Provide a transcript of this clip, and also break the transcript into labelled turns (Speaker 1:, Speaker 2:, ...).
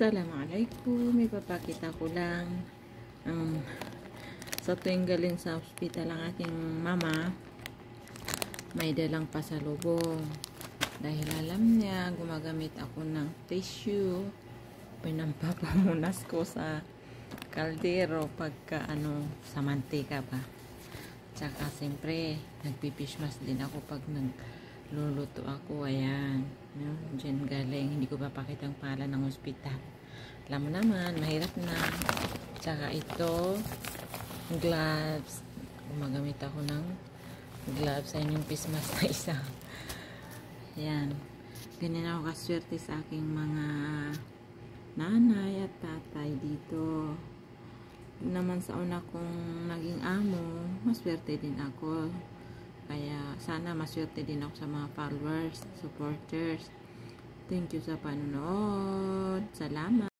Speaker 1: Assalamualaikum, ipapakita ko lang ang sa tuwing galing sa ospital ang aking mama, may dalang pasalubong dahil alam niya gumagamit ako ng tissue. Pinampapamunas ko sa kaldero pagka sa mantika pa. Tsaka siyempre nagpipishmas din ako pag nagluluto ako. Ayan, dyan galing. Hindi ko papakita ang pangalan ng ospital, alam mo naman, mahirap na. Tsaka ito, gloves, gumagamit ako ng gloves. Ayan yung pismas na isa. Ayan, ganyan ako kaswerte sa aking mga nanay at tatay dito. Naman sa una kong naging amo, maswerte din ako. Kaya sana maswerte din ako sa mga followers, supporters. Thank you sa panonood. Salamat.